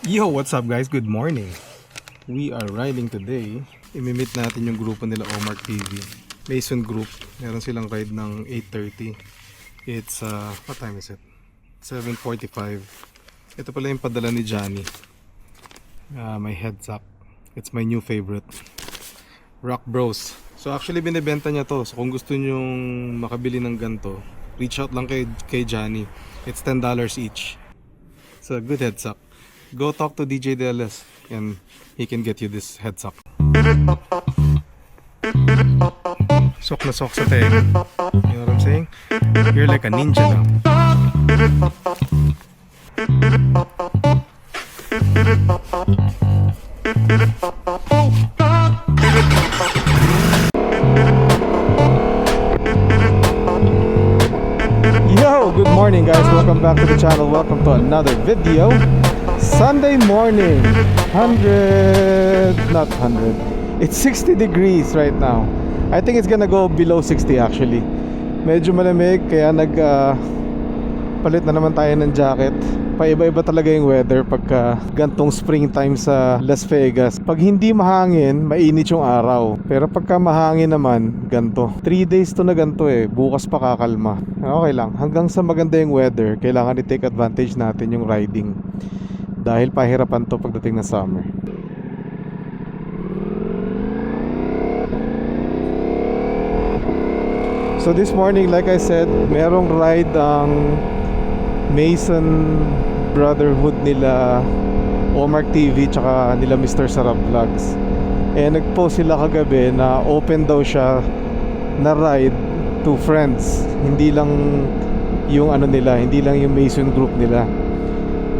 Yo, what's up guys? Good morning. We are riding today. Imimit natin yung grupo nila Omar TV. Mason Group. Meron silang ride ng 8:30. It's what time is it? 7:45. Ito pala yung padala ni Johnny. My headsack. It's my new favorite. Rock Bros. So actually binibenta niya to. So kung gusto nyong makabili ng ganto, reach out lang kay Johnny. It's $10 each. It's a good headsack. Go talk to DJ DLS and he can get you this headsack. Sok na sok sa tayo. You know what I'm saying? You're like a ninja now. Yo, good morning guys. Welcome back to the channel. Welcome to another video. Sunday morning, it's 60 degrees right now. I think it's gonna go below 60 actually. Medyo malamig kaya palit na naman tayo ng jacket. Paiba-iba talaga yung weather pagka gantong springtime sa Las Vegas. Pag hindi mahangin, mainit yung araw. Pero pagka mahangin naman, ganto. 3 days to na ganto bukas pa kakalma. Okay lang, hanggang sa maganda yung weather, kailangan i-take advantage natin yung riding. Dahil pahirapan to pagdating ng summer. So this morning, like I said, merong ride ang Mason Brotherhood nila Omar TV tsaka nila Mr. Sarap Vlogs. Nagpost sila kagabi na open daw siya na ride to friends. Hindi lang yung nila, hindi lang yung Mason group nila.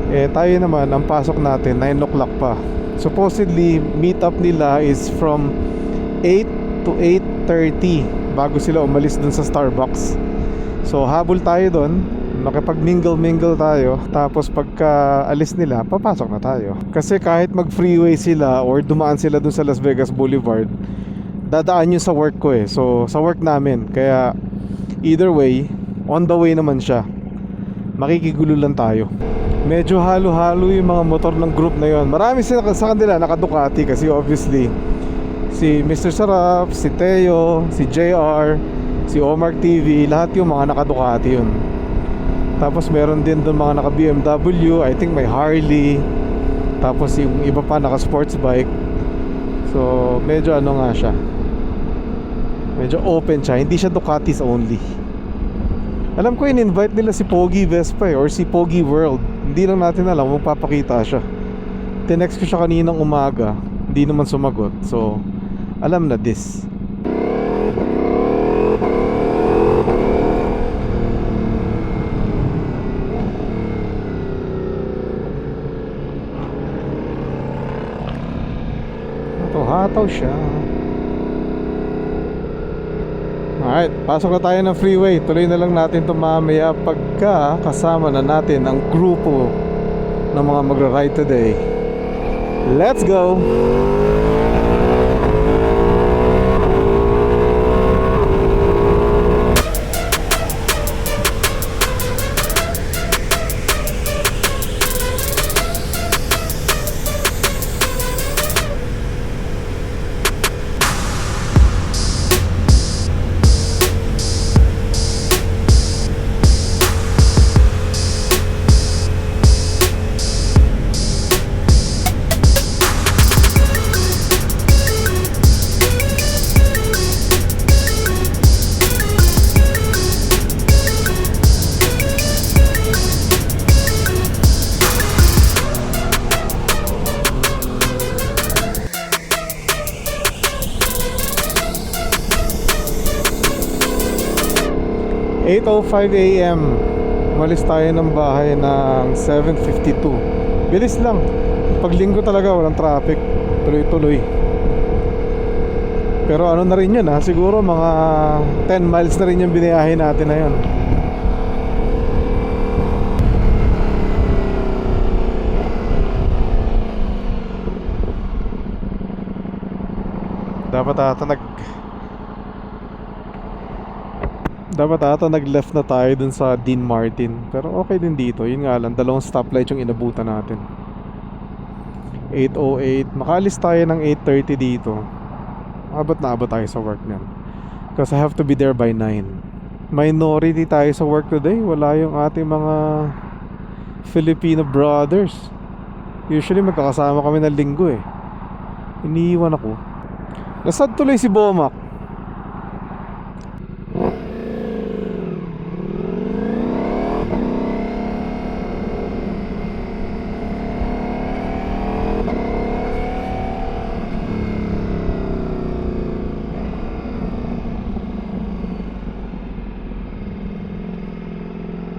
Tayo naman, ang pasok natin 9 o'clock pa. Supposedly, meetup nila is from 8 to 8:30 bago sila umalis dun sa Starbucks. So habol tayo dun, makipag-mingle tayo. Tapos pagka alis nila, papasok na tayo. Kasi kahit mag-freeway sila or dumaan sila dun sa Las Vegas Boulevard, dadaan yun sa work ko So sa work namin, kaya either way, on the way naman siya. Makikigulo lang tayo. Medyo halo-halo yung mga motor ng group na yon. Marami sa kanila naka-Ducati kasi obviously si Mr. Sarap, si Teo, si JR, si Omar TV, lahat yung mga naka-Ducati yun. Tapos meron din doon mga naka-BMW, I think may Harley. Tapos yung iba pa naka-sports bike. So medyo nga siya. Medyo open siya, hindi siya Ducatis only. Alam ko in-invite nila si Pogi Vespa or si Pogi World. Hindi lang natin alam kung papakita siya. Tinext ko siya kaninang umaga, hindi naman sumagot. So, alam na this. Hataw siya. Alright, pasok na tayo ng freeway. Tuloy na lang natin ito mamaya pagka kasama na natin ang grupo ng mga magra-ride today. Let's go! 8:05 AM. Umalis tayo ng bahay ng 7:52. Bilis lang. Pag linggo talaga walang traffic. Tuloy-tuloy. Pero na rin yun siguro mga 10 miles na rin yung biniyahe natin na yun. Dapat ata nag-left na tayo dun sa Dean Martin. Pero okay din dito. Yun nga lang, dalawang stoplight yung inabutan natin. 8:08. Makalis tayo ng 8:30 dito. Abot na abot tayo sa work niyan. Because I have to be there by 9. Minority tayo sa work today. Wala yung ating mga Filipino brothers. Usually magkakasama kami ng linggo eh. Iniiwan ako. Nasad tuloy si Bomac.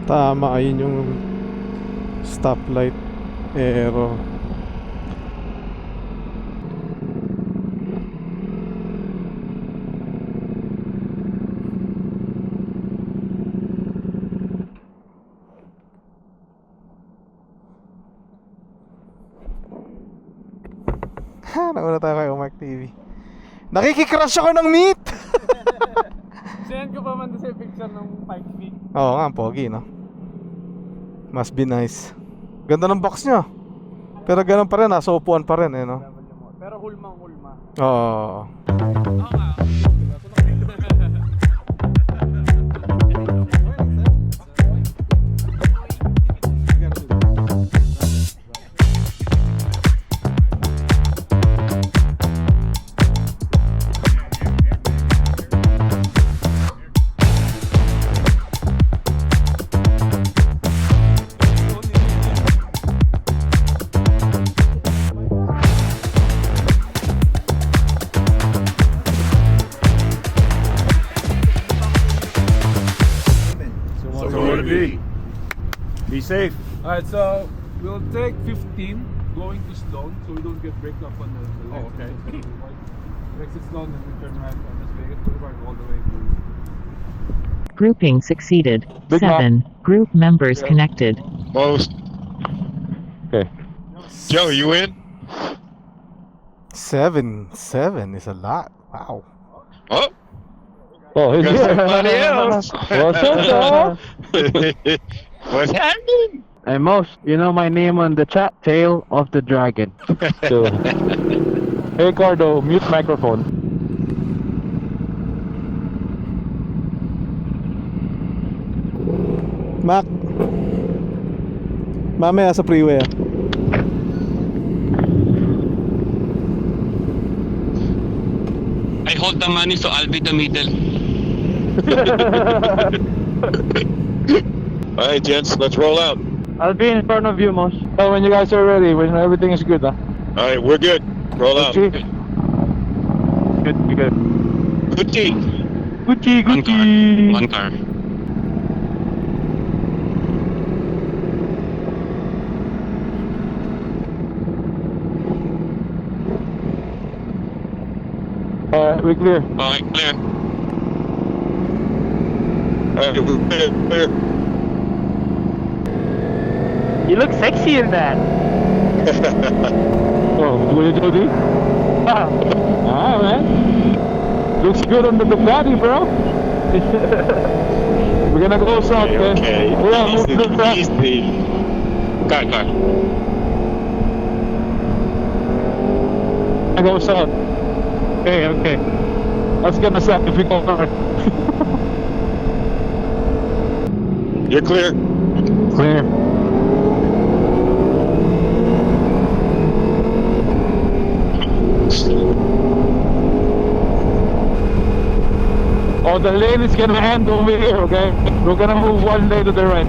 Tama, ayun yung stoplight arrow. Ha, nauna tayo kay Omark TV. Nakikicrush ako ng meat! Send ko pa man sa picture ng Pikes Peak. Oo nga, pogi no. Must be nice. Ganda ng box niya. Pero ganun pa rin, nasa upuan pa rin eh no. Pero hulmang-hulma. Oo. Oo nga. Be safe. Alright, so we'll take 15 going to Sloan so we don't get break up on the Oh, okay. Exit Sloan, then we turn right on Las Vegas Boulevard all the way to. Grouping succeeded. Big 7. Group members connected. Most. Okay. Joe, you in? 7 is a lot. Wow. Oh. Oh, he's Got here. somebody else. What's up, dog? What's happening? Hey, Most, you know my name on the chat? Tail of the Dragon. So, hey, Cardo, mute microphone. Mac. Mamaya sa freeway ah. I hold the money, so I'll be the middle. All right, gents, let's roll out. I'll be in front of you, Most. Oh, when you guys are ready, when everything is good, huh? All right, we're good. Roll out. Gucci. Good, good. Gucci. Gucci, One car. Gucci. One car. We clear. Okay, clear. All right, we're clear. You look sexy in that. Oh, what did you do? Ah, man. Looks good on the Ducati, bro. We're gonna go south, man. Okay. Yeah, move to the front. Easy. Car. I go south. Okay. That's gonna suck if we go north. You're clear. Clear. Oh, the lane is gonna end over here, okay? We're gonna move one lane to the right.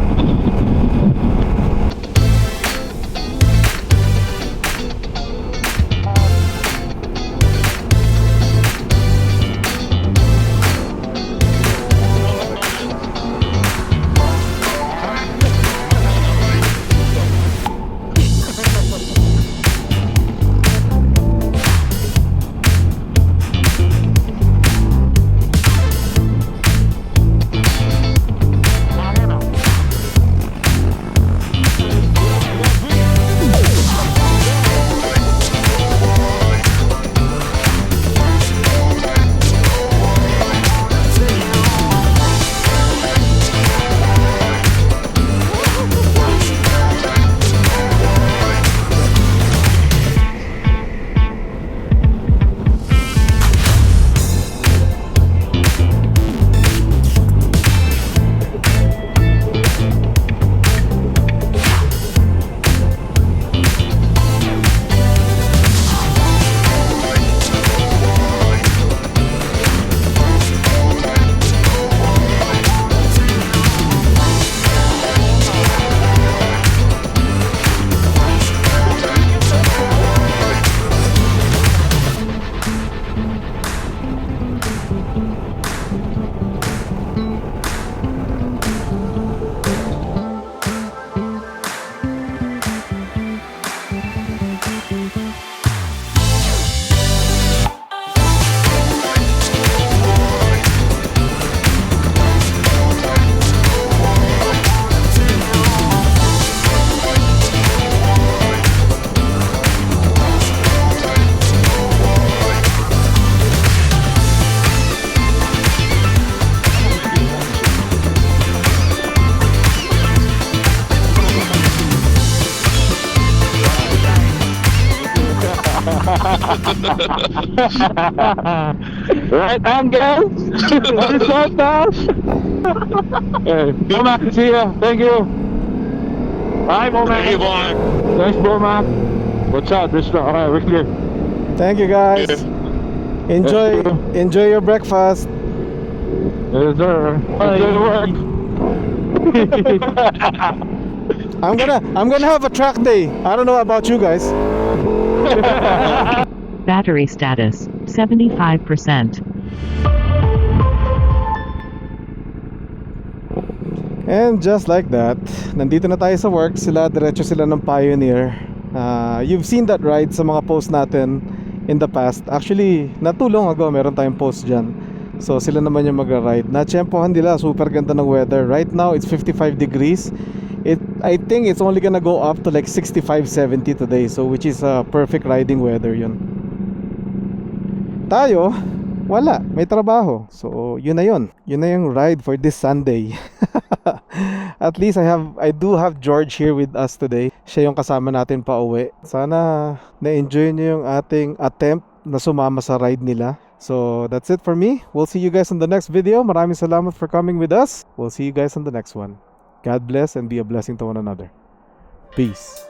Right angle. Horizontal. Hey, Bomac, see ya. Thank you. Bye, Bomac. Thank you, Mark. Thanks, Bomac. Watch out, this okay, we're clear. Thank you guys. Enjoy Thank enjoy your breakfast. Yes, sir. Enjoy the work. I'm gonna have a track day. I don't know about you guys. Battery status 75%. And just like that, nandito na tayo sa work. Diretso sila ng Pioneer. You've seen that ride sa mga post natin in the past. Actually, not too long ago, meron tayong post dyan. So sila naman yung magra-ride. Natsyempohan nila, super ganda ng weather. Right now, it's 55 degrees. I think it's only gonna go up to like 65-70 today. So which is perfect riding weather yun. Tayo, wala, may trabaho. So yun na yun. Yun na yung ride for this Sunday. At least I do have George here with us today. Siya yung kasama natin pa uwi. Sana na-enjoy niyo yung ating attempt na sumama sa ride nila. So that's it for me. We'll see you guys in the next video. Maraming salamat for coming with us. We'll see you guys on the next one. God bless and be a blessing to one another. Peace.